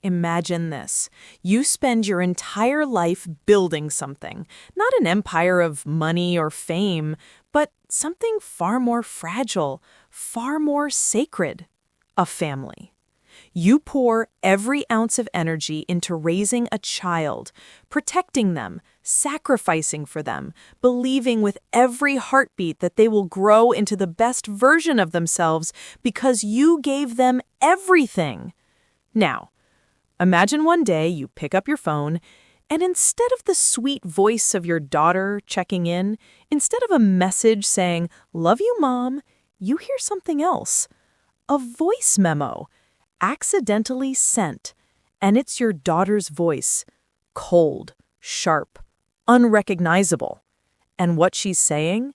Imagine this. You spend your entire life building something, not an empire of money or fame, but something far more fragile, far more sacred, a family. You pour every ounce of energy into raising a child, protecting them, sacrificing for them, believing with every heartbeat that they will grow into the best version of themselves because you gave them everything. Now, imagine one day you pick up your phone, and instead of the sweet voice of your daughter checking in, instead of a message saying, "Love you, Mom," you hear something else. A voice memo, accidentally sent, and it's your daughter's voice, cold, sharp, unrecognizable. And what she's saying?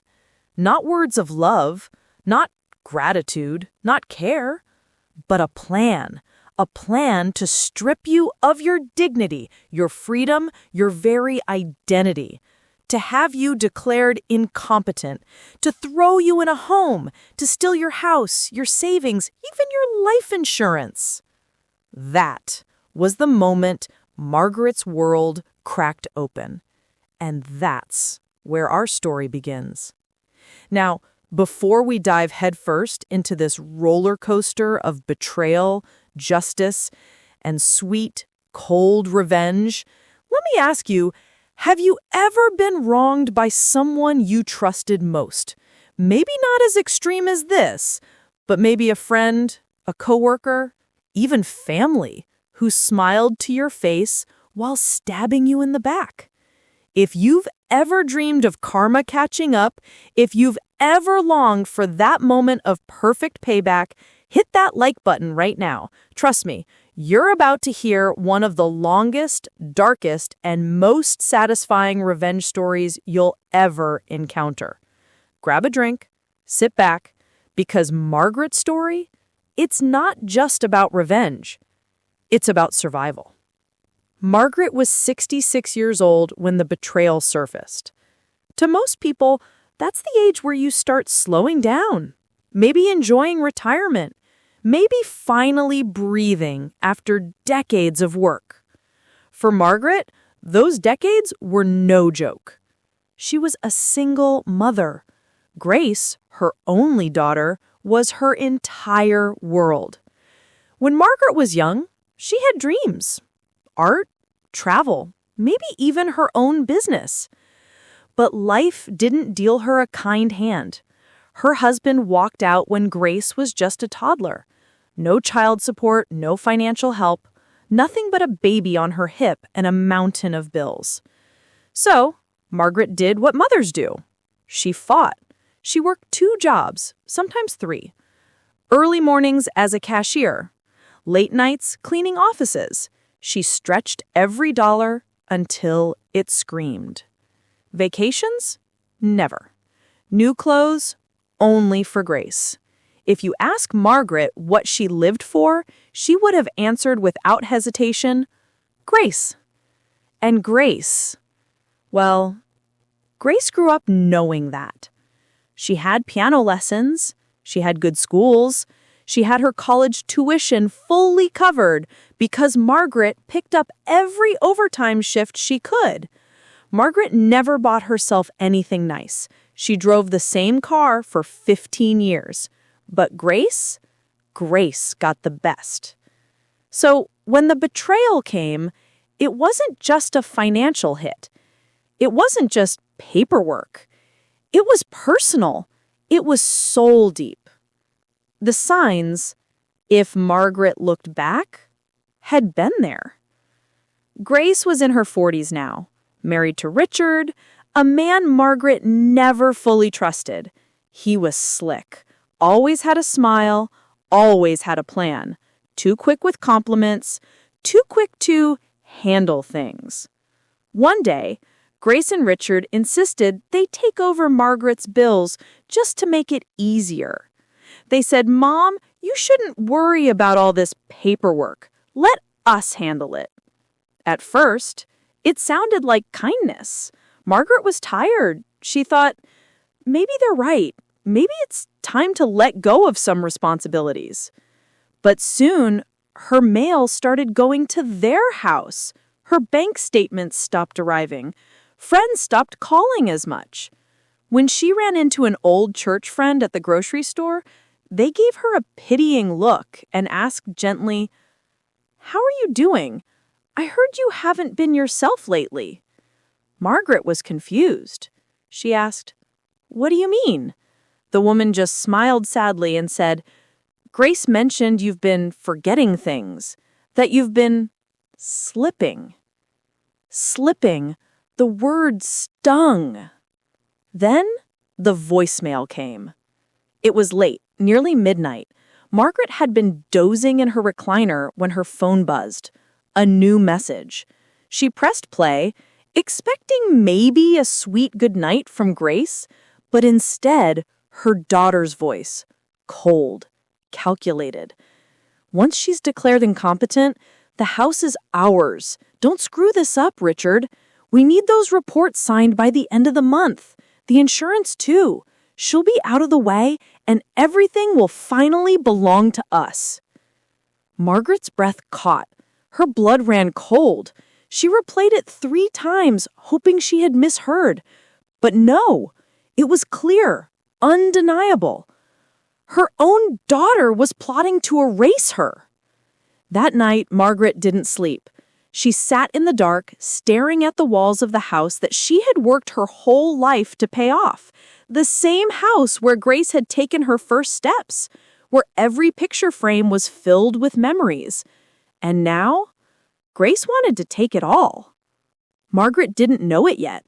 Not words of love, not gratitude, not care, but a plan to strip you of your dignity, your freedom, your very identity, to have you declared incompetent, to throw you in a home, to steal your house, your savings, even your life insurance. That was the moment Margaret's world cracked open. And that's where our story begins. Now, before we dive headfirst into this roller coaster of betrayal, justice, and sweet, cold revenge, let me ask you, have you ever been wronged by someone you trusted most? Maybe not as extreme as this, but maybe a friend, a coworker, even family who smiled to your face while stabbing you in the back. If you've ever dreamed of karma catching up, if you've ever longed for that moment of perfect payback, hit that like button right now. Trust me, you're about to hear one of the longest, darkest, and most satisfying revenge stories you'll ever encounter. Grab a drink, sit back, because Margaret's story, it's not just about revenge. It's about survival. Margaret was 66 years old when the betrayal surfaced. To most people, that's the age where you start slowing down, maybe enjoying retirement, maybe finally breathing after decades of work. For Margaret, those decades were no joke. She was a single mother. Grace, her only daughter, was her entire world. When Margaret was young, she had dreams. Art, travel, maybe even her own business. But life didn't deal her a kind hand. Her husband walked out when Grace was just a toddler. No child support, no financial help, nothing but a baby on her hip and a mountain of bills. So, Margaret did what mothers do. She fought. She worked 2 jobs, sometimes 3. Early mornings as a cashier, late nights cleaning offices. She stretched every dollar until it screamed. Vacations? Never. New clothes? Only for Grace. If you ask Margaret what she lived for, she would have answered without hesitation, Grace. And Grace, well, Grace grew up knowing that. She had piano lessons, she had good schools, she had her college tuition fully covered because Margaret picked up every overtime shift she could. Margaret never bought herself anything nice. She drove the same car for 15 years. But Grace got the best. So when the betrayal came, it wasn't just a financial hit. It wasn't just paperwork. It was personal. It was soul deep. The signs, if Margaret looked back, had been there. Grace was in her 40s now, married to Richard, a man Margaret never fully trusted. He was slick, always had a smile, always had a plan, too quick with compliments, too quick to handle things. One day, Grace and Richard insisted they take over Margaret's bills just to make it easier. They said, "Mom, you shouldn't worry about all this paperwork. Let us handle it." At first, it sounded like kindness. Margaret was tired. She thought, maybe they're right. Maybe it's time to let go of some responsibilities. But soon, her mail started going to their house. Her bank statements stopped arriving. Friends stopped calling as much. When she ran into an old church friend at the grocery store, they gave her a pitying look and asked gently, "How are you doing? I heard you haven't been yourself lately." Margaret was confused. She asked, "What do you mean?" The woman just smiled sadly and said, "Grace mentioned you've been forgetting things, that you've been slipping." Slipping. The word stung. Then the voicemail came. It was late, nearly midnight. Margaret had been dozing in her recliner when her phone buzzed. A new message. She pressed play, expecting maybe a sweet goodnight from Grace, but instead, her daughter's voice. Cold. Calculated. "Once she's declared incompetent, the house is ours. Don't screw this up, Richard. We need those reports signed by the end of the month. The insurance, too. She'll be out of the way, and everything will finally belong to us." Margaret's breath caught. Her blood ran cold. She replayed it 3 times, hoping she had misheard. But no, it was clear, undeniable. Her own daughter was plotting to erase her. That night, Margaret didn't sleep. She sat in the dark, staring at the walls of the house that she had worked her whole life to pay off. The same house where Grace had taken her first steps, where every picture frame was filled with memories. And now, Grace wanted to take it all. Margaret didn't know it yet,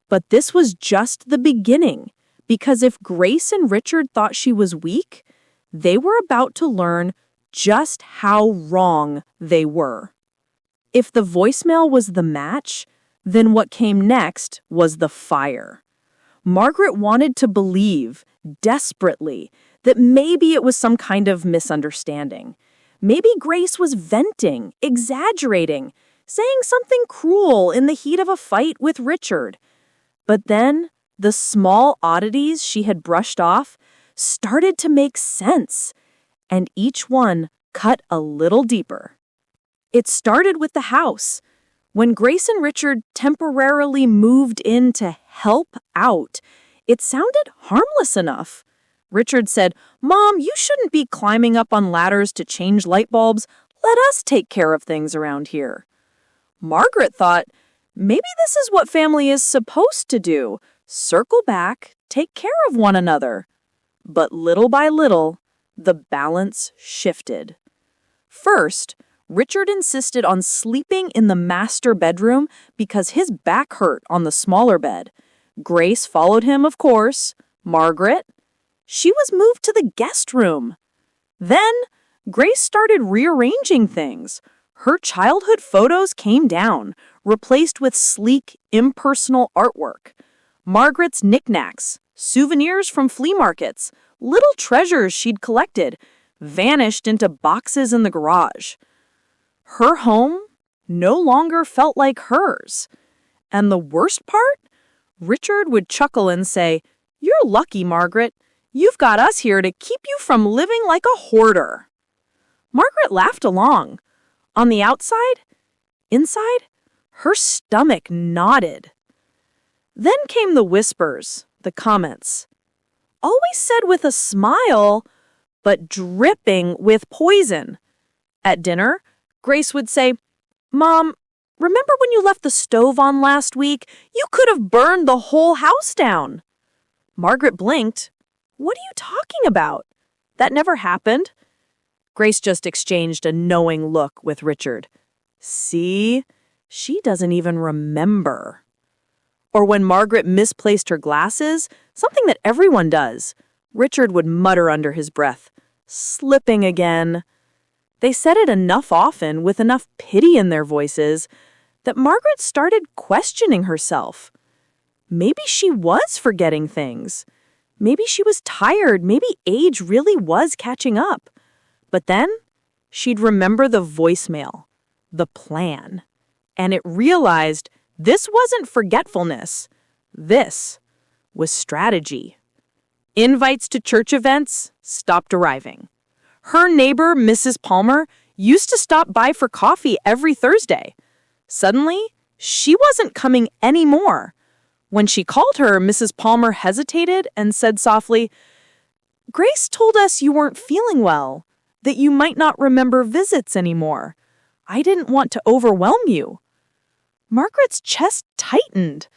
but this was just the beginning, because if Grace and Richard thought she was weak, they were about to learn just how wrong they were. If the voicemail was the match, then what came next was the fire. Margaret wanted to believe, desperately, that maybe it was some kind of misunderstanding. Maybe Grace was venting, exaggerating, saying something cruel in the heat of a fight with Richard. But then, the small oddities she had brushed off started to make sense, and each one cut a little deeper. It started with the house. When Grace and Richard temporarily moved in to help out, it sounded harmless enough. Richard said, "Mom, you shouldn't be climbing up on ladders to change light bulbs. Let us take care of things around here." Margaret thought, maybe this is what family is supposed to do. Circle back, take care of one another. But little by little, the balance shifted. First, Richard insisted on sleeping in the master bedroom because his back hurt on the smaller bed. Grace followed him, of course. Margaret, she was moved to the guest room. Then, Grace started rearranging things. Her childhood photos came down, replaced with sleek, impersonal artwork. Margaret's knickknacks, souvenirs from flea markets, little treasures she'd collected, vanished into boxes in the garage. Her home no longer felt like hers. And the worst part? Richard would chuckle and say, "You're lucky, Margaret. You've got us here to keep you from living like a hoarder." Margaret laughed along. On the outside, inside, her stomach knotted. Then came the whispers, the comments. Always said with a smile, but dripping with poison. At dinner, Grace would say, "Mom, remember when you left the stove on last week? You could have burned the whole house down." Margaret blinked. "What are you talking about? That never happened." Grace just exchanged a knowing look with Richard. See? She doesn't even remember. Or when Margaret misplaced her glasses, something that everyone does, Richard would mutter under his breath, "Slipping again." They said it enough often, with enough pity in their voices, that Margaret started questioning herself. Maybe she was forgetting things. Maybe she was tired. Maybe age really was catching up. But then, she'd remember the voicemail, the plan, and it realized this wasn't forgetfulness. This was strategy. Invites to church events stopped arriving. Her neighbor, Mrs. Palmer, used to stop by for coffee every Thursday. Suddenly, she wasn't coming anymore. When she called her, Mrs. Palmer hesitated and said softly, "Grace told us you weren't feeling well, that you might not remember visits anymore. I didn't want to overwhelm you." Margaret's chest tightened.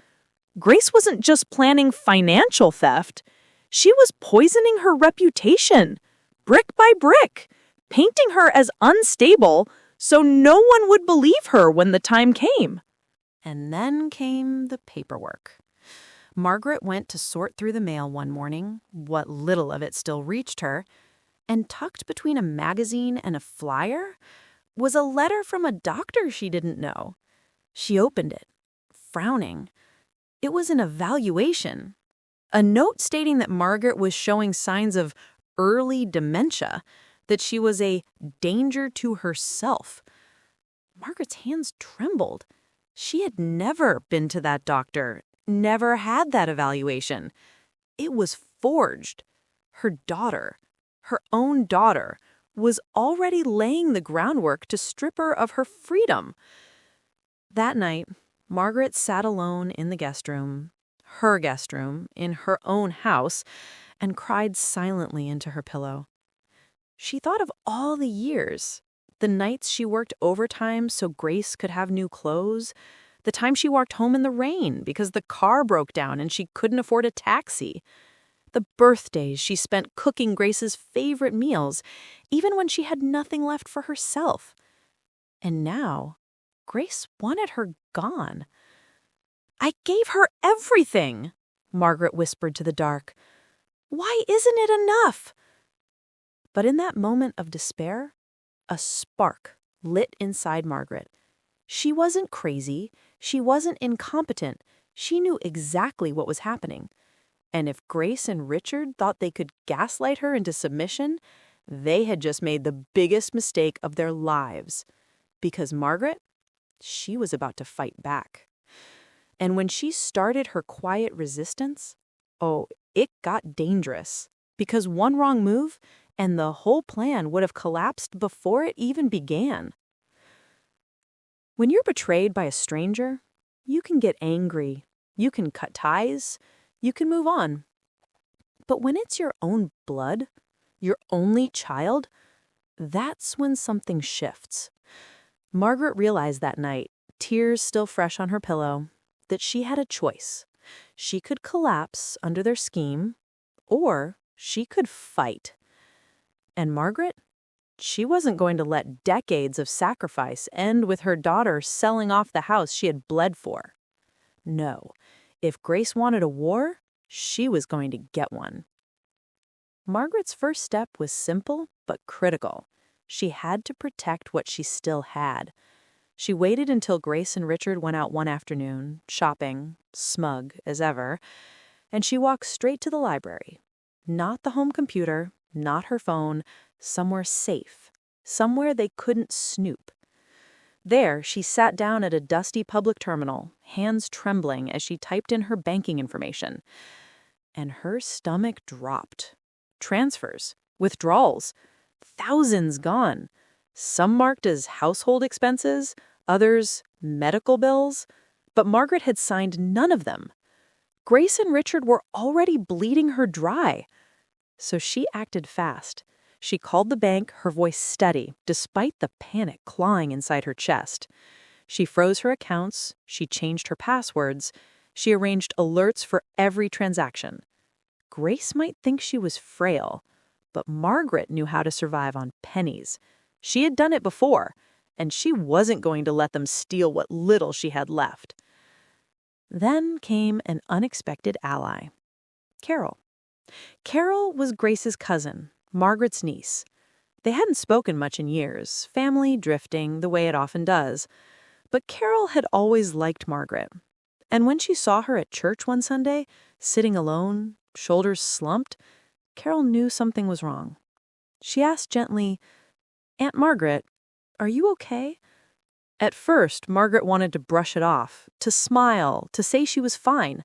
Grace wasn't just planning financial theft. She was poisoning her reputation, brick by brick, painting her as unstable so no one would believe her when the time came. And then came the paperwork. Margaret went to sort through the mail one morning, what little of it still reached her, and tucked between a magazine and a flyer was a letter from a doctor she didn't know. She opened it, frowning. It was an evaluation. A note stating that Margaret was showing signs of early dementia, that she was a danger to herself. Margaret's hands trembled. She had never been to that doctor, never had that evaluation. It was forged. Her daughter, her own daughter, was already laying the groundwork to strip her of her freedom. That night, Margaret sat alone in the guest room, her guest room, in her own house, and cried silently into her pillow. She thought of all the years, the nights she worked overtime so Grace could have new clothes, the time she walked home in the rain because the car broke down and she couldn't afford a taxi, the birthdays she spent cooking Grace's favorite meals, even when she had nothing left for herself. And now, Grace wanted her gone. "I gave her everything," Margaret whispered to the dark. "Why isn't it enough?" But in that moment of despair, a spark lit inside Margaret. She wasn't crazy. She wasn't incompetent. She knew exactly what was happening. And if Grace and Richard thought they could gaslight her into submission, they had just made the biggest mistake of their lives. Because Margaret, she was about to fight back. And when she started her quiet resistance, it got dangerous. Because one wrong move, and the whole plan would have collapsed before it even began. When you're betrayed by a stranger, you can get angry, you can cut ties, you can move on. But when it's your own blood, your only child, that's when something shifts. Margaret realized that night, tears still fresh on her pillow, that she had a choice. She could collapse under their scheme, or she could fight. And Margaret, she wasn't going to let decades of sacrifice end with her daughter selling off the house she had bled for. No, if Grace wanted a war, she was going to get one. Margaret's first step was simple but critical. She had to protect what she still had. She waited until Grace and Richard went out one afternoon, shopping, smug as ever, and she walked straight to the library. Not the home computer, not her phone, somewhere safe, somewhere they couldn't snoop. There, she sat down at a dusty public terminal, hands trembling as she typed in her banking information. And her stomach dropped. Transfers, withdrawals, thousands gone. Some marked as household expenses, others medical bills. But Margaret had signed none of them. Grace and Richard were already bleeding her dry. So she acted fast. She called the bank, her voice steady, despite the panic clawing inside her chest. She froze her accounts, she changed her passwords, she arranged alerts for every transaction. Grace might think she was frail, but Margaret knew how to survive on pennies. She had done it before, and she wasn't going to let them steal what little she had left. Then came an unexpected ally, Carol. Carol was Grace's cousin, Margaret's niece. They hadn't spoken much in years, family drifting the way it often does. But Carol had always liked Margaret. And when she saw her at church one Sunday, sitting alone, shoulders slumped, Carol knew something was wrong. She asked gently, "Aunt Margaret, are you okay?" At first, Margaret wanted to brush it off, to smile, to say she was fine.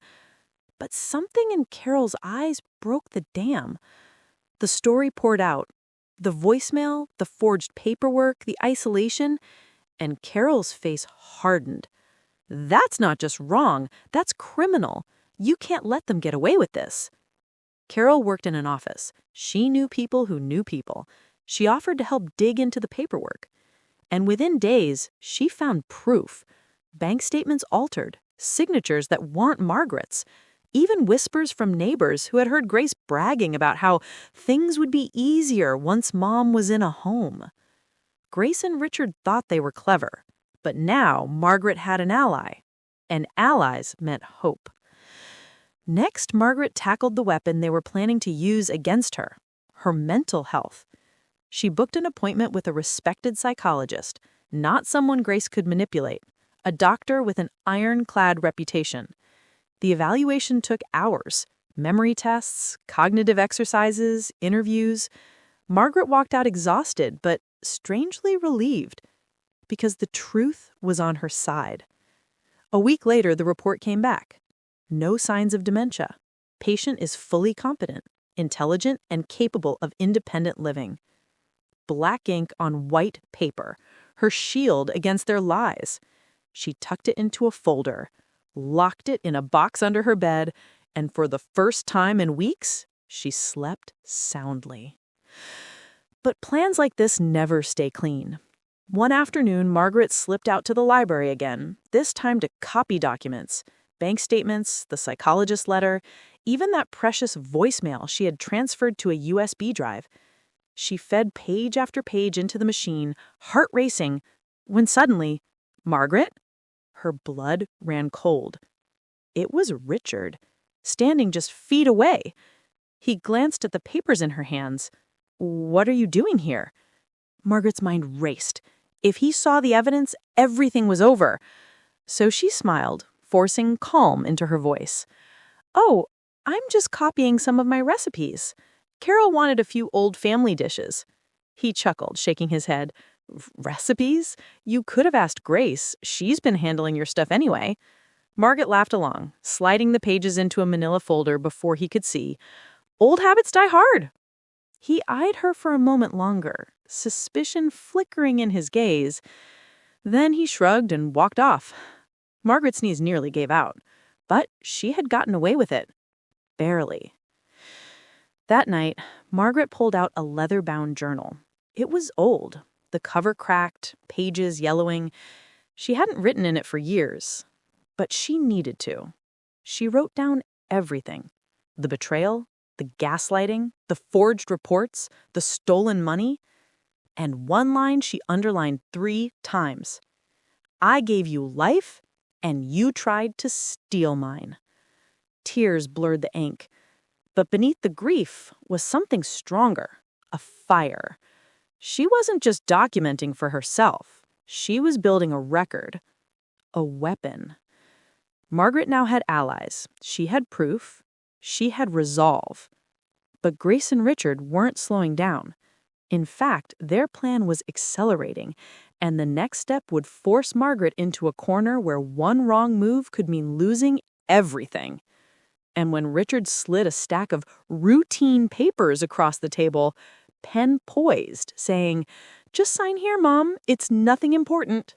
But something in Carol's eyes broke the dam. The story poured out. The voicemail, the forged paperwork, the isolation, and Carol's face hardened. That's not just wrong, that's criminal. You can't let them get away with this. Carol worked in an office. She knew people who knew people. She offered to help dig into the paperwork. And within days, she found proof. Bank statements altered, signatures that weren't Margaret's, even whispers from neighbors who had heard Grace bragging about how things would be easier once Mom was in a home. Grace and Richard thought they were clever, but now Margaret had an ally, and allies meant hope. Next, Margaret tackled the weapon they were planning to use against her, her mental health. She booked an appointment with a respected psychologist, not someone Grace could manipulate, a doctor with an ironclad reputation. The evaluation took hours, memory tests, cognitive exercises, interviews. Margaret walked out exhausted, but strangely relieved, because the truth was on her side. A week later, the report came back. No signs of dementia. Patient is fully competent, intelligent, and capable of independent living. Black ink on white paper, her shield against their lies. She tucked it into a folder, locked it in a box under her bed, and for the first time in weeks, she slept soundly. But plans like this never stay clean. One afternoon, Margaret slipped out to the library again, this time to copy documents, bank statements, the psychologist letter, even that precious voicemail she had transferred to a USB drive. She fed page after page into the machine, heart racing, when suddenly, Margaret? Her blood ran cold. It was Richard, standing just feet away. He glanced at the papers in her hands. "What are you doing here?" Margaret's mind raced. If he saw the evidence, everything was over. So she smiled, forcing calm into her voice. "Oh, I'm just copying some of my recipes. Carol wanted a few old family dishes." He chuckled, shaking his head. "Recipes? You could have asked Grace. She's been handling your stuff anyway." Margaret laughed along, sliding the pages into a manila folder before he could see. "Old habits die hard." He eyed her for a moment longer, suspicion flickering in his gaze. Then he shrugged and walked off. Margaret's knees nearly gave out, but she had gotten away with it. Barely. That night, Margaret pulled out a leather-bound journal. It was old, the cover cracked, pages yellowing. She hadn't written in it for years, but she needed to. She wrote down everything. The betrayal, the gaslighting, the forged reports, the stolen money. And one line she underlined 3 times. "I gave you life, and you tried to steal mine." Tears blurred the ink. But beneath the grief was something stronger, a fire. She wasn't just documenting for herself. She was building a record, a weapon. Margaret now had allies. She had proof. She had resolve. But Grace and Richard weren't slowing down. In fact, their plan was accelerating, and the next step would force Margaret into a corner where one wrong move could mean losing everything. And when Richard slid a stack of routine papers across the table, pen poised, saying, "Just sign here, Mom. It's nothing important,"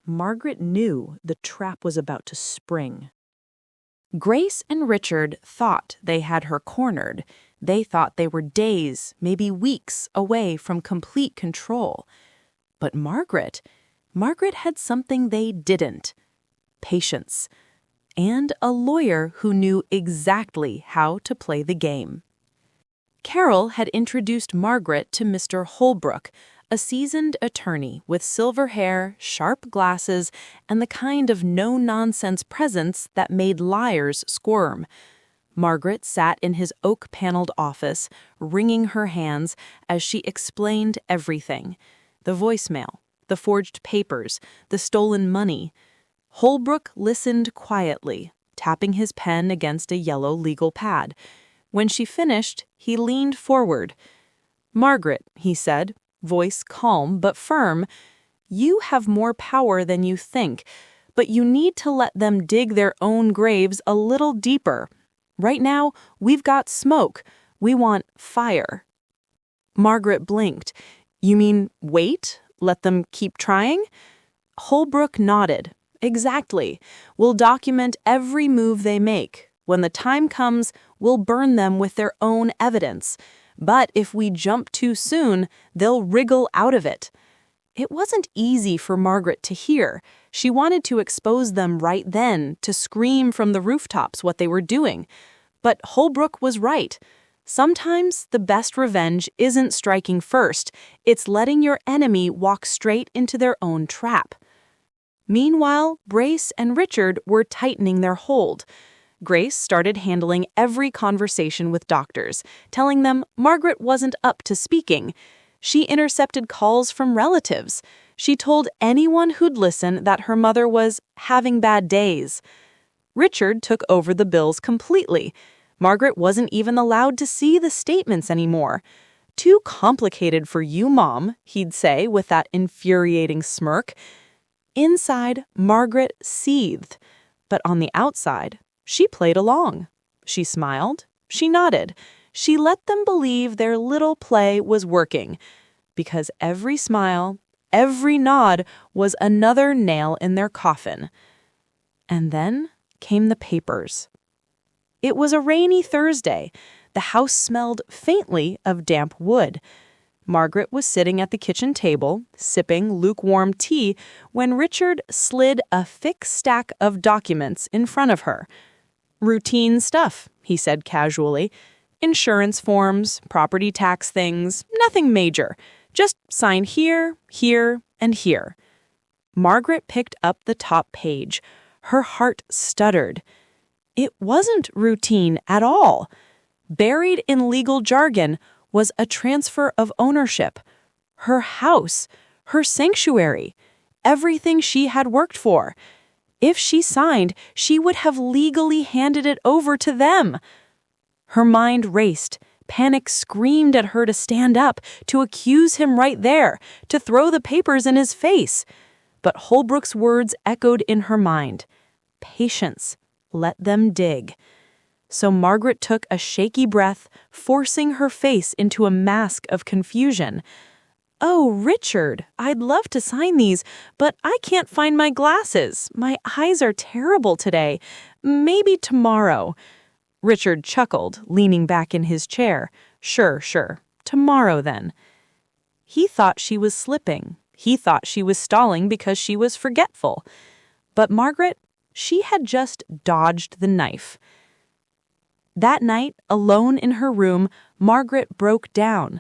Margaret knew the trap was about to spring. Grace and Richard thought they had her cornered. They thought they were days, maybe weeks, away from complete control. But Margaret had something they didn't: patience. And a lawyer who knew exactly how to play the game. Carol had introduced Margaret to Mr. Holbrook, a seasoned attorney with silver hair, sharp glasses, and the kind of no-nonsense presence that made liars squirm. Margaret sat in his oak-paneled office, wringing her hands as she explained everything: the voicemail, the forged papers, the stolen money. Holbrook listened quietly, tapping his pen against a yellow legal pad. When she finished, he leaned forward. "Margaret," he said, voice calm but firm, "you have more power than you think, but you need to let them dig their own graves a little deeper. Right now, we've got smoke. We want fire." Margaret blinked. You mean wait? Let them keep trying? Holbrook nodded. Exactly. We'll document every move they make. When the time comes, we'll burn them with their own evidence. But if we jump too soon, they'll wriggle out of it. It wasn't easy for Margaret to hear. She wanted to expose them right then, to scream from the rooftops what they were doing. But Holbrook was right. Sometimes the best revenge isn't striking first. It's letting your enemy walk straight into their own trap. Meanwhile, Grace and Richard were tightening their hold. Grace started handling every conversation with doctors, telling them Margaret wasn't up to speaking. She intercepted calls from relatives. She told anyone who'd listen that her mother was having bad days. Richard took over the bills completely. Margaret wasn't even allowed to see the statements anymore. Too complicated for you, Mom, he'd say with that infuriating smirk. Inside, Margaret seethed, but on the outside, she played along. She smiled, she nodded. She let them believe their little play was working, because every smile, every nod was another nail in their coffin. And then came the papers. It was a rainy Thursday. The house smelled faintly of damp wood. Margaret was sitting at the kitchen table, sipping lukewarm tea, when Richard slid a thick stack of documents in front of her. Routine stuff, he said casually. Insurance forms, property tax things, nothing major. Just sign here, here, and here. Margaret picked up the top page. Her heart stuttered. It wasn't routine at all. Buried in legal jargon was a transfer of ownership. Her house, her sanctuary, everything she had worked for. If she signed, she would have legally handed it over to them. Her mind raced. Panic screamed at her to stand up, to accuse him right there, to throw the papers in his face. But Holbrook's words echoed in her mind. Patience. Let them dig. So Margaret took a shaky breath, forcing her face into a mask of confusion. Oh, Richard, I'd love to sign these, but I can't find my glasses. My eyes are terrible today. Maybe tomorrow. Richard chuckled, leaning back in his chair. Sure. Tomorrow, then. He thought she was slipping. He thought she was stalling because she was forgetful. But Margaret, she had just dodged the knife. That night, alone in her room, Margaret broke down.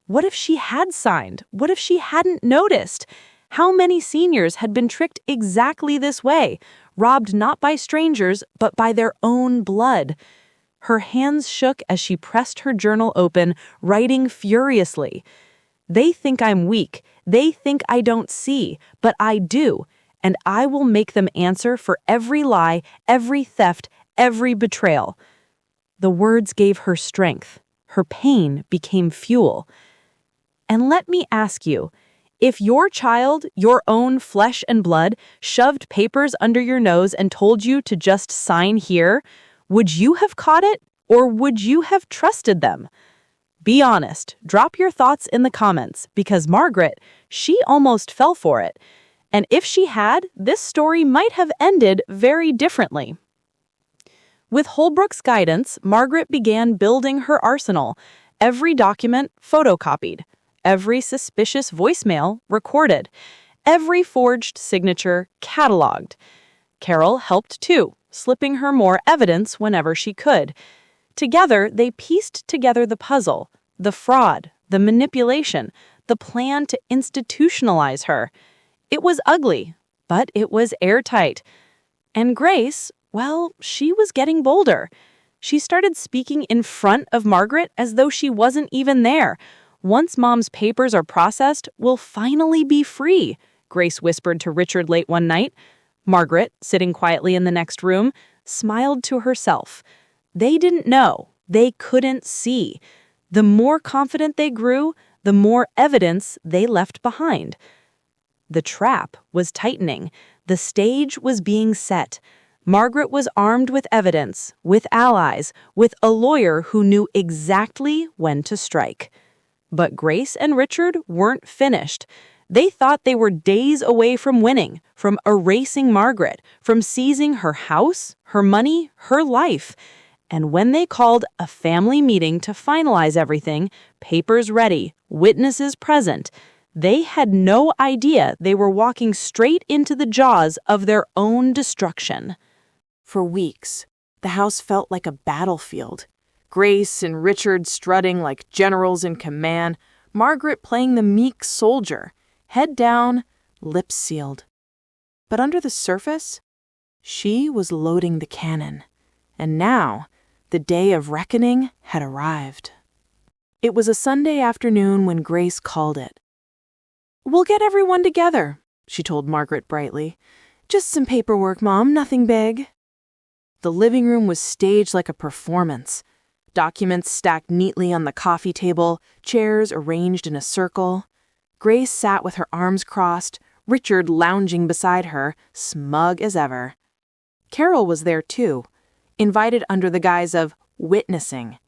What if she had signed? What if she hadn't noticed? How many seniors had been tricked exactly this way, robbed not by strangers, but by their own blood? Her hands shook as she pressed her journal open, writing furiously. They think I'm weak. They think I don't see, but I do, and I will make them answer for every lie, every theft, every betrayal. The words gave her strength. Her pain became fuel. And let me ask you, if your child, your own flesh and blood, shoved papers under your nose and told you to just sign here, would you have caught it, or would you have trusted them? Be honest. Drop your thoughts in the comments, because Margaret, she almost fell for it. And if she had, this story might have ended very differently. With Holbrook's guidance, Margaret began building her arsenal. Every document photocopied. Every suspicious voicemail recorded. Every forged signature cataloged. Carol helped too, slipping her more evidence whenever she could. Together, they pieced together the puzzle, the fraud, the manipulation, the plan to institutionalize her. It was ugly, but it was airtight. And Grace, well, she was getting bolder. She started speaking in front of Margaret as though she wasn't even there. Once Mom's papers are processed, we'll finally be free, Grace whispered to Richard late one night. Margaret, sitting quietly in the next room, smiled to herself. They didn't know. They couldn't see. The more confident they grew, the more evidence they left behind. The trap was tightening. The stage was being set. Margaret was armed with evidence, with allies, with a lawyer who knew exactly when to strike. But Grace and Richard weren't finished. They thought they were days away from winning, from erasing Margaret, from seizing her house, her money, her life. And when they called a family meeting to finalize everything, papers ready, witnesses present, they had no idea they were walking straight into the jaws of their own destruction. For weeks, the house felt like a battlefield. Grace and Richard strutting like generals in command, Margaret playing the meek soldier, head down, lips sealed. But under the surface, she was loading the cannon. And now, the day of reckoning had arrived. It was a Sunday afternoon when Grace called it. "We'll get everyone together," she told Margaret brightly. "Just some paperwork, Mom, nothing big." The living room was staged like a performance. Documents stacked neatly on the coffee table, chairs arranged in a circle. Grace sat with her arms crossed, Richard lounging beside her, smug as ever. Carol was there too, invited under the guise of witnessing.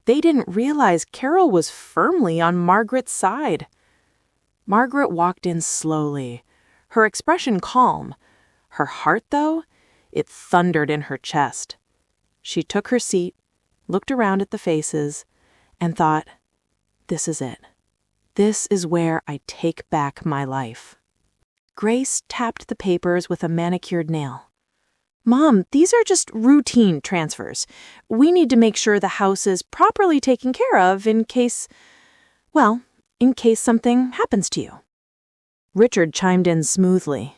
They didn't realize Carol was firmly on Margaret's side. Margaret walked in slowly, her expression calm. Her heart, though, it thundered in her chest. She took her seat, looked around at the faces, and thought, this is it. This is where I take back my life. Grace tapped the papers with a manicured nail. "Mom, these are just routine transfers. We need to make sure the house is properly taken care of in case something happens to you." Richard chimed in smoothly.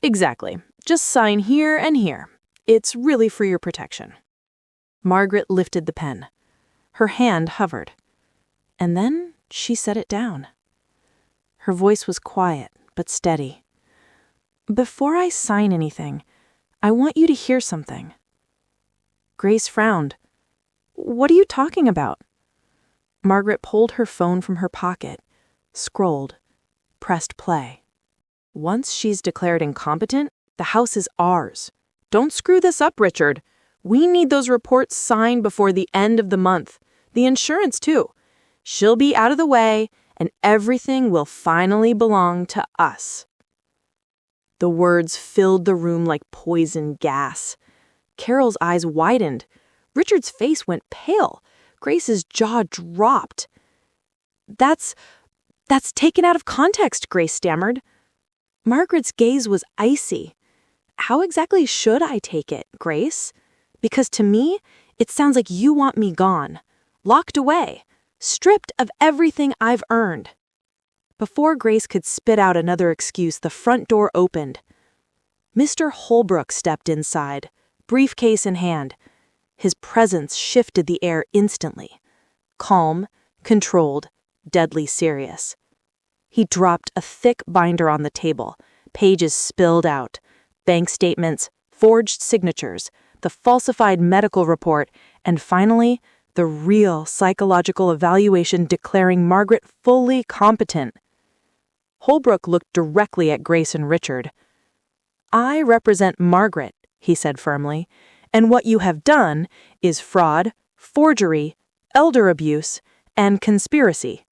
"Exactly. Just sign here and here. It's really for your protection." Margaret lifted the pen. Her hand hovered. And then she set it down. Her voice was quiet but steady. "Before I sign anything, I want you to hear something." Grace frowned. "What are you talking about?" Margaret pulled her phone from her pocket, scrolled, pressed play. "Once she's declared incompetent, the house is ours. Don't screw this up, Richard. We need those reports signed before the end of the month. The insurance, too. She'll be out of the way, and everything will finally belong to us." The words filled the room like poison gas. Carol's eyes widened. Richard's face went pale. Grace's jaw dropped. That's taken out of context," Grace stammered. Margaret's gaze was icy. "How exactly should I take it, Grace? Because to me, it sounds like you want me gone, locked away, stripped of everything I've earned." Before Grace could spit out another excuse, the front door opened. Mr. Holbrook stepped inside, briefcase in hand. His presence shifted the air instantly. Calm, controlled, deadly serious. He dropped a thick binder on the table, pages spilled out, bank statements, forged signatures, the falsified medical report, and finally, the real psychological evaluation declaring Margaret fully competent. Holbrook looked directly at Grace and Richard. "I represent Margaret," he said firmly, "and what you have done is fraud, forgery, elder abuse, and conspiracy.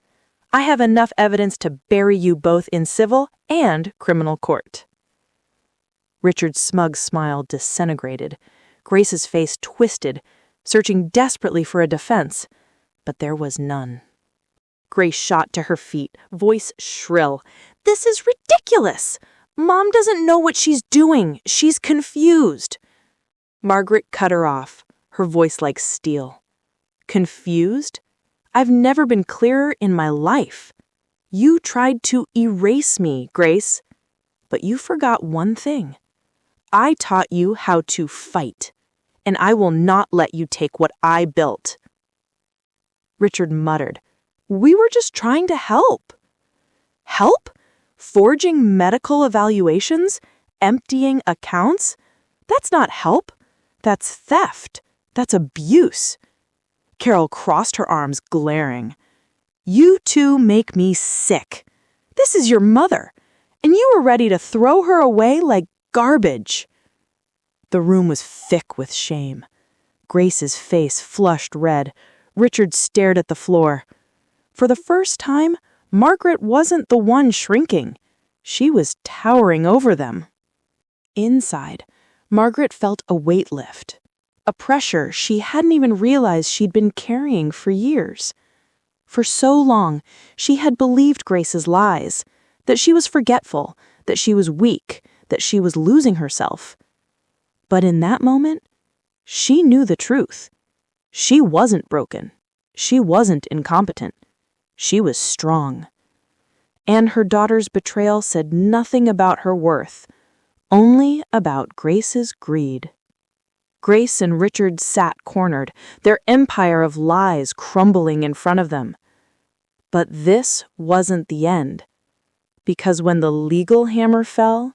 I have enough evidence to bury you both in civil and criminal court." Richard's smug smile disintegrated. Grace's face twisted, searching desperately for a defense, but there was none. Grace shot to her feet, voice shrill. "This is ridiculous! Mom doesn't know what she's doing. She's confused." Margaret cut her off, her voice like steel. "Confused? I've never been clearer in my life. You tried to erase me, Grace. But you forgot one thing. I taught you how to fight, and I will not let you take what I built." Richard muttered, "We were just trying to help." "Help? Forging medical evaluations? Emptying accounts? That's not help. That's theft. That's abuse." Carol crossed her arms, glaring. "You two make me sick. This is your mother, and you were ready to throw her away like garbage." The room was thick with shame. Grace's face flushed red. Richard stared at the floor. For the first time, Margaret wasn't the one shrinking. She was towering over them. Inside, Margaret felt a weight lift, a pressure she hadn't even realized she'd been carrying for years. For so long, she had believed Grace's lies, that she was forgetful, that she was weak, that she was losing herself. But in that moment, she knew the truth. She wasn't broken. She wasn't incompetent. She was strong. And her daughter's betrayal said nothing about her worth, only about Grace's greed. Grace and Richard sat cornered, their empire of lies crumbling in front of them. But this wasn't the end. Because when the legal hammer fell,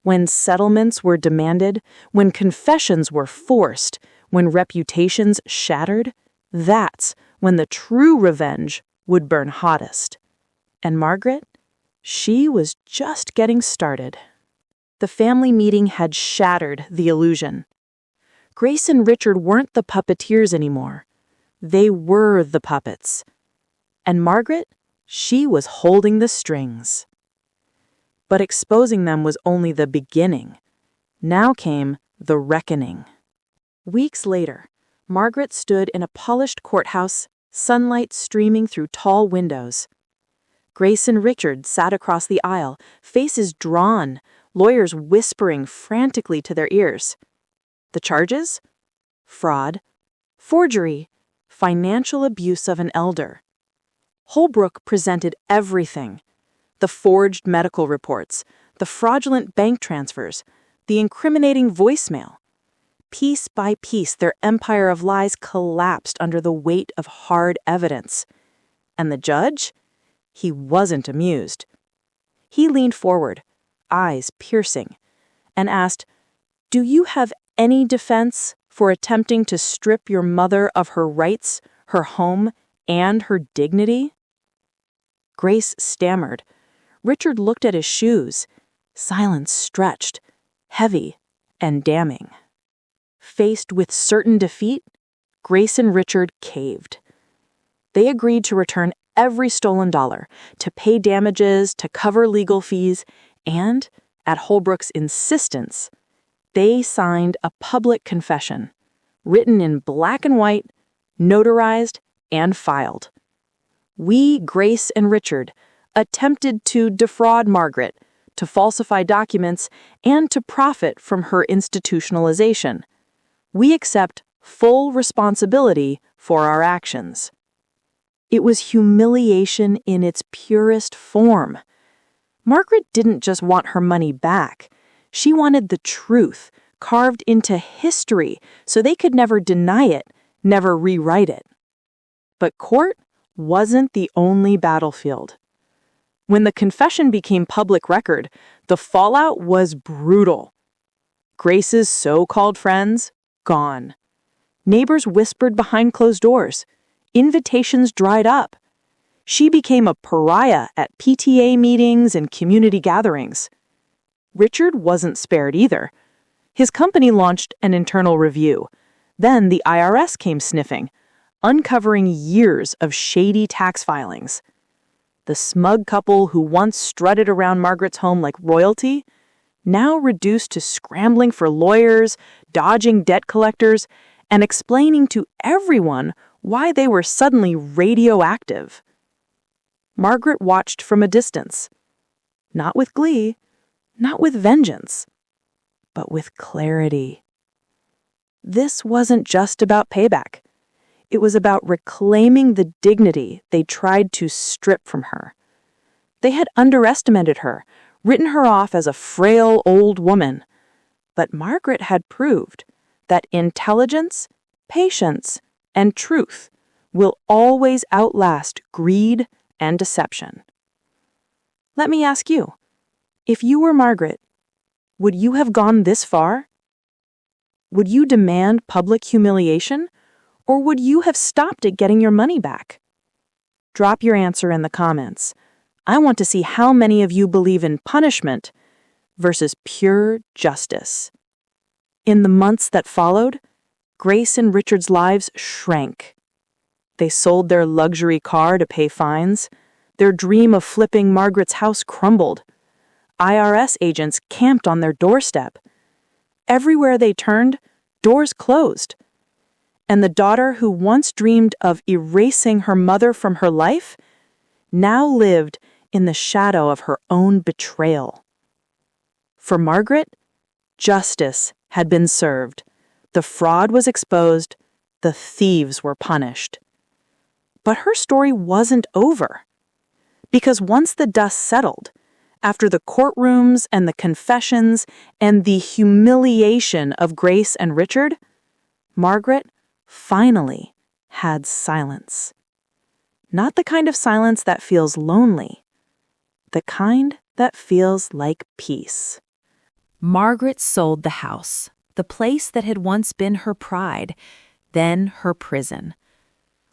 when settlements were demanded, when confessions were forced, when reputations shattered, that's when the true revenge would burn hottest. And Margaret, she was just getting started. The family meeting had shattered the illusion. Grace and Richard weren't the puppeteers anymore. They were the puppets. And Margaret, she was holding the strings. But exposing them was only the beginning. Now came the reckoning. Weeks later, Margaret stood in a polished courthouse, sunlight streaming through tall windows. Grace and Richard sat across the aisle, faces drawn, lawyers whispering frantically to their ears. The charges? Fraud, forgery, financial abuse of an elder. Holbrook presented everything. The forged medical reports, the fraudulent bank transfers, the incriminating voicemail. Piece by piece, their empire of lies collapsed under the weight of hard evidence. And the judge? He wasn't amused. He leaned forward, eyes piercing, and asked, "Do you have any defense for attempting to strip your mother of her rights, her home, and her dignity?" Grace stammered. Richard looked at his shoes. Silence stretched, heavy and damning. Faced with certain defeat, Grace and Richard caved. They agreed to return every stolen dollar, to pay damages, to cover legal fees, and, at Holbrook's insistence, they signed a public confession, written in black and white, notarized, and filed. We, Grace and Richard, attempted to defraud Margaret, to falsify documents, and to profit from her institutionalization. We accept full responsibility for our actions. It was humiliation in its purest form. Margaret didn't just want her money back. She wanted the truth, carved into history, so they could never deny it, never rewrite it. But court wasn't the only battlefield. When the confession became public record, the fallout was brutal. Grace's so-called friends, gone. Neighbors whispered behind closed doors. Invitations dried up. She became a pariah at PTA meetings and community gatherings. Richard wasn't spared either. His company launched an internal review. Then the IRS came sniffing, uncovering years of shady tax filings. The smug couple who once strutted around Margaret's home like royalty, now reduced to scrambling for lawyers, dodging debt collectors, and explaining to everyone why they were suddenly radioactive. Margaret watched from a distance, not with glee, not with vengeance, but with clarity. This wasn't just about payback. It was about reclaiming the dignity they tried to strip from her. They had underestimated her, written her off as a frail old woman. But Margaret had proved that intelligence, patience, and truth will always outlast greed and deception. Let me ask you, if you were Margaret, would you have gone this far? Would you demand public humiliation? Or would you have stopped at getting your money back? Drop your answer in the comments. I want to see how many of you believe in punishment versus pure justice. In the months that followed, Grace and Richard's lives shrank. They sold their luxury car to pay fines. Their dream of flipping Margaret's house crumbled. IRS agents camped on their doorstep. Everywhere they turned, doors closed. And the daughter who once dreamed of erasing her mother from her life now lived in the shadow of her own betrayal. For Margaret, justice had been served. The fraud was exposed. The thieves were punished. But her story wasn't over. Because once the dust settled, after the courtrooms and the confessions and the humiliation of Grace and Richard, Margaret finally had silence. Not the kind of silence that feels lonely, the kind that feels like peace. Margaret sold the house, the place that had once been her pride, then her prison.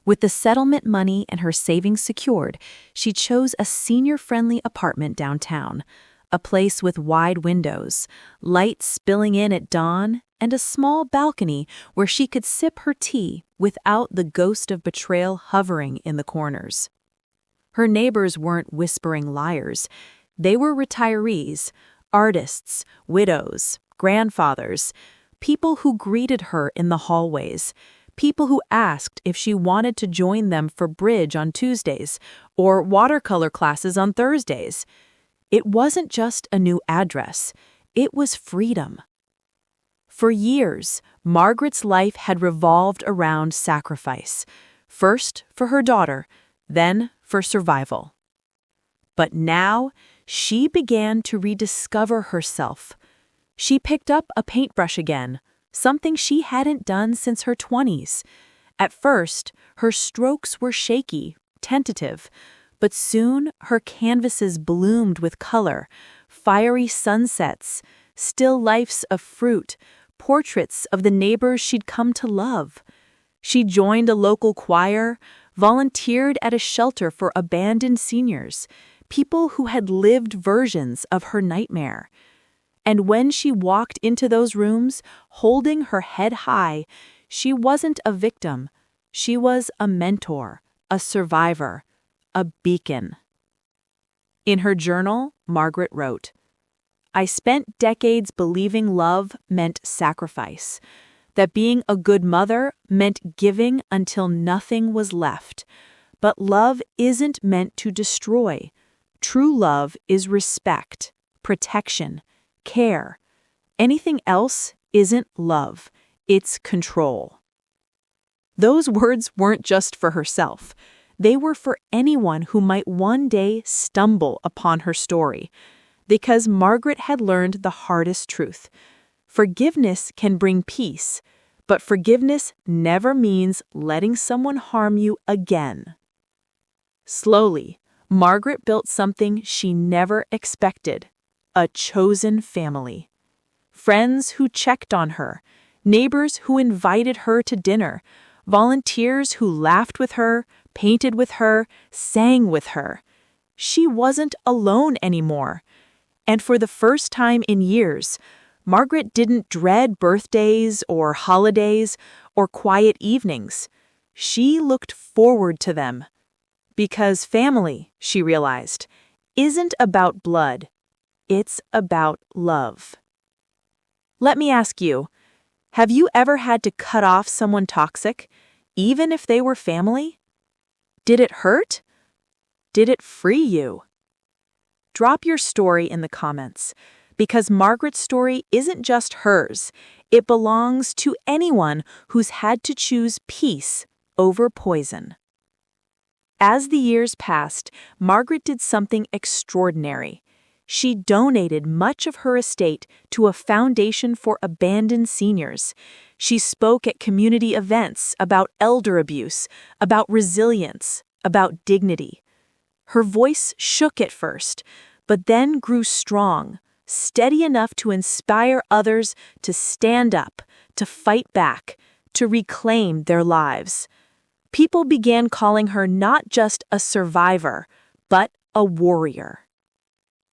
With the settlement money and her savings secured, she chose a senior-friendly apartment downtown, a place with wide windows, light spilling in at dawn, and a small balcony where she could sip her tea without the ghost of betrayal hovering in the corners. Her neighbors weren't whispering liars. They were retirees, artists, widows, grandfathers, people who greeted her in the hallways, people who asked if she wanted to join them for bridge on Tuesdays or watercolor classes on Thursdays. It wasn't just a new address, it was freedom. For years, Margaret's life had revolved around sacrifice, first for her daughter, then for survival. But now, she began to rediscover herself. She picked up a paintbrush again, something she hadn't done since her 20s. At first, her strokes were shaky, tentative, but soon her canvases bloomed with color, fiery sunsets, still lifes of fruit, portraits of the neighbors she'd come to love. She joined a local choir, volunteered at a shelter for abandoned seniors, people who had lived versions of her nightmare. And when she walked into those rooms, holding her head high, she wasn't a victim. She was a mentor, a survivor, a beacon. In her journal, Margaret wrote, "I spent decades believing love meant sacrifice, that being a good mother meant giving until nothing was left. But love isn't meant to destroy. True love is respect, protection, care. Anything else isn't love, it's control." Those words weren't just for herself. They were for anyone who might one day stumble upon her story. Because Margaret had learned the hardest truth. Forgiveness can bring peace, but forgiveness never means letting someone harm you again. Slowly, Margaret built something she never expected: a chosen family. Friends who checked on her, neighbors who invited her to dinner, volunteers who laughed with her, painted with her, sang with her. She wasn't alone anymore. And for the first time in years, Margaret didn't dread birthdays or holidays or quiet evenings. She looked forward to them. Because family, she realized, isn't about blood. It's about love. Let me ask you, have you ever had to cut off someone toxic, even if they were family? Did it hurt? Did it free you? Drop your story in the comments, because Margaret's story isn't just hers. It belongs to anyone who's had to choose peace over poison. As the years passed, Margaret did something extraordinary. She donated much of her estate to a foundation for abandoned seniors. She spoke at community events about elder abuse, about resilience, about dignity. Her voice shook at first, but then grew strong, steady enough to inspire others to stand up, to fight back, to reclaim their lives. People began calling her not just a survivor, but a warrior.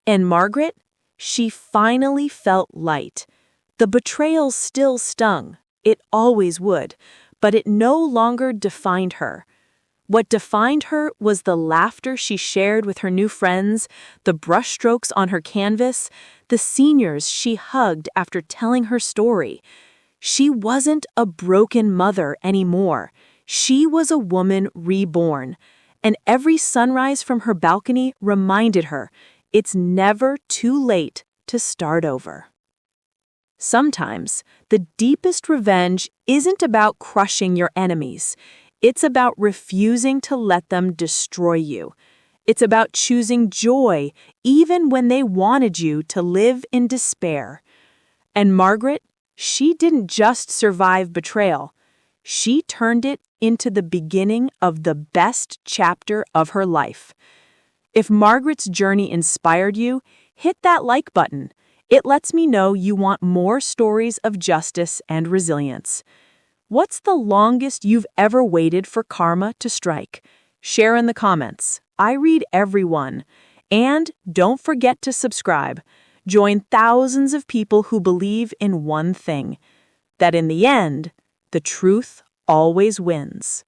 And Margaret, she finally felt light. The betrayal still stung. It always would, but it no longer defined her. What defined her was the laughter she shared with her new friends, the brushstrokes on her canvas, the seniors she hugged after telling her story. She wasn't a broken mother anymore. She was a woman reborn. And every sunrise from her balcony reminded her it's never too late to start over. Sometimes, the deepest revenge isn't about crushing your enemies. It's about refusing to let them destroy you. It's about choosing joy even when they wanted you to live in despair. And Margaret, she didn't just survive betrayal. She turned it into the beginning of the best chapter of her life. If Margaret's journey inspired you, hit that like button. It lets me know you want more stories of justice and resilience. What's the longest you've ever waited for karma to strike? Share in the comments. I read every one. And don't forget to subscribe. Join thousands of people who believe in one thing, that in the end, the truth always wins.